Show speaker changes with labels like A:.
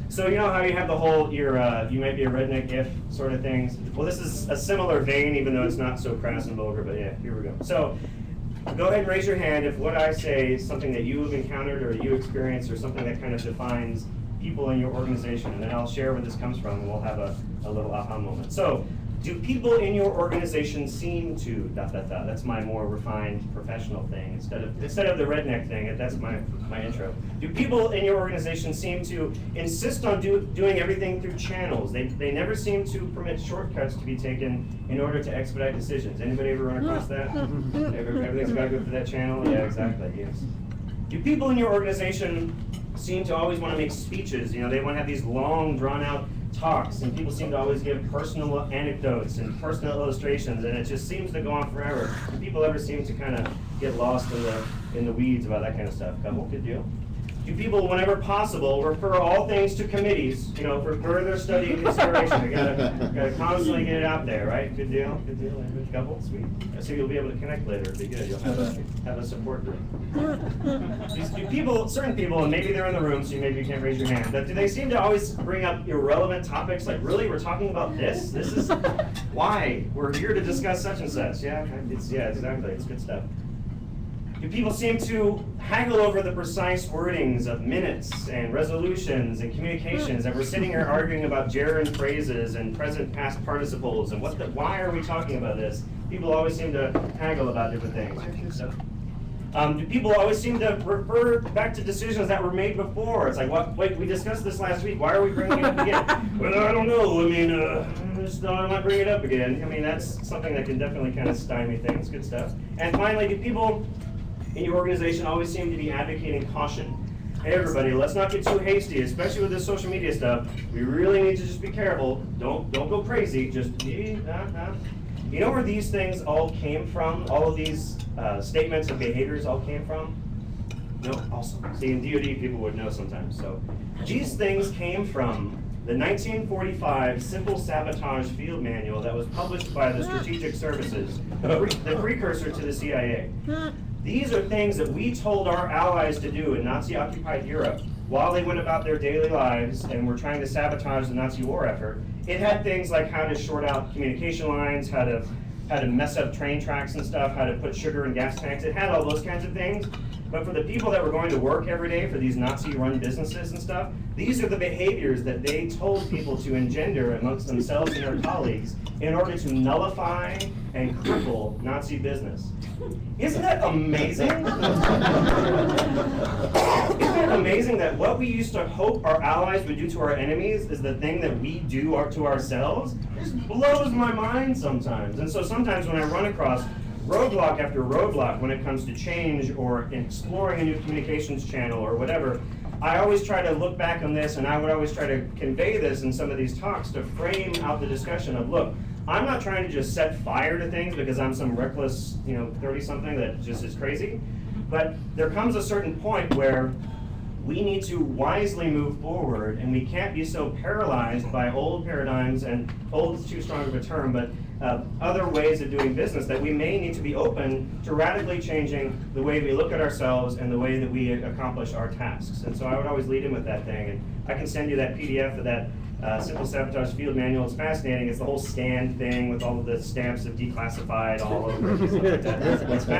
A: So you know how you have the whole, you might be a redneck if sort of things? Well, this is a similar vein, even though it's not so crass and vulgar, but yeah, here we go. So go ahead and raise your hand if what I say is something that you have encountered or you experienced or something that kind of defines people in your organization, and then I'll share where this comes from, and we'll have a little aha moment. So, do people in your organization seem to ... That's my more refined professional thing instead of the redneck thing. That's my intro. Do people in your organization seem to insist on doing everything through channels? They never seem to permit shortcuts to be taken in order to expedite decisions. Anybody ever run across that? Everything's got to go through that channel? Yeah, exactly. Yes. Do people in your organization seem to always want to make speeches? You know, they want to have these long, drawn-out talks, and people seem to always give personal anecdotes and personal illustrations, and it just seems to go on forever. Do people ever seem to kind of get lost in the weeds about that kind of stuff? Couple, good deal. Do people, whenever possible, refer all things to committees, you know, for further study and consideration? We gotta constantly get it out there, right? Good deal, good deal. Good couple, sweet. So you'll be able to connect later. It'll be good. You'll have a support group. Do people, certain people, and maybe they're in the room, so maybe you can't raise your hand, but do they seem to always bring up irrelevant topics? Like, really, we're talking about this? This is why we're here to discuss such and such. Yeah, exactly. It's good stuff. Do people seem to haggle over the precise wordings of minutes and resolutions and communications, and we're sitting here arguing about gerund phrases and present past participles and why are we talking about this? People always seem to haggle about different things. Do people always seem to refer back to decisions that were made before? It's like, wait, we discussed this last week. Why are we bringing it up again? Well, I don't know. I mean, I might bring it up again. I mean, that's something that can definitely kind of stymie things. Good stuff. And finally, do people in your organization always seem to be advocating caution? Hey everybody, let's not get too hasty, especially with this social media stuff. We really need to just be careful. Don't go crazy. Just You know where these things all came from? All of these statements and behaviors all came from? No, awesome. See, in DoD people would know sometimes. So these things came from the 1945 Simple Sabotage Field Manual that was published by the Strategic Services, the precursor to the CIA. These are things that we told our allies to do in Nazi-occupied Europe while they went about their daily lives and were trying to sabotage the Nazi war effort. It had things like how to short out communication lines, how to mess up train tracks and stuff, how to put sugar in gas tanks. It had all those kinds of things. But for the people that were going to work every day for these Nazi-run businesses and stuff, these are the behaviors that they told people to engender amongst themselves and their colleagues in order to nullify and cripple Nazi business. Isn't that amazing? Isn't it amazing that what we used to hope our allies would do to our enemies is the thing that we do to ourselves? It just blows my mind sometimes. And so sometimes when I run across roadblock after roadblock when it comes to change or exploring a new communications channel or whatever, I always try to look back on this, and I would always try to convey this in some of these talks to frame out the discussion of, look, I'm not trying to just set fire to things because I'm some reckless, 30-something that just is crazy, but there comes a certain point where we need to wisely move forward, and we can't be so paralyzed by old paradigms, and old is too strong of a term, but other ways of doing business, that we may need to be open to radically changing the way we look at ourselves and the way that we accomplish our tasks. And so I would always lead in with that thing, and I can send you that PDF of that Simple Sabotage Field Manual. It's fascinating. It's the whole scanned thing with all of the stamps of declassified all over it and stuff like that. It's fascinating.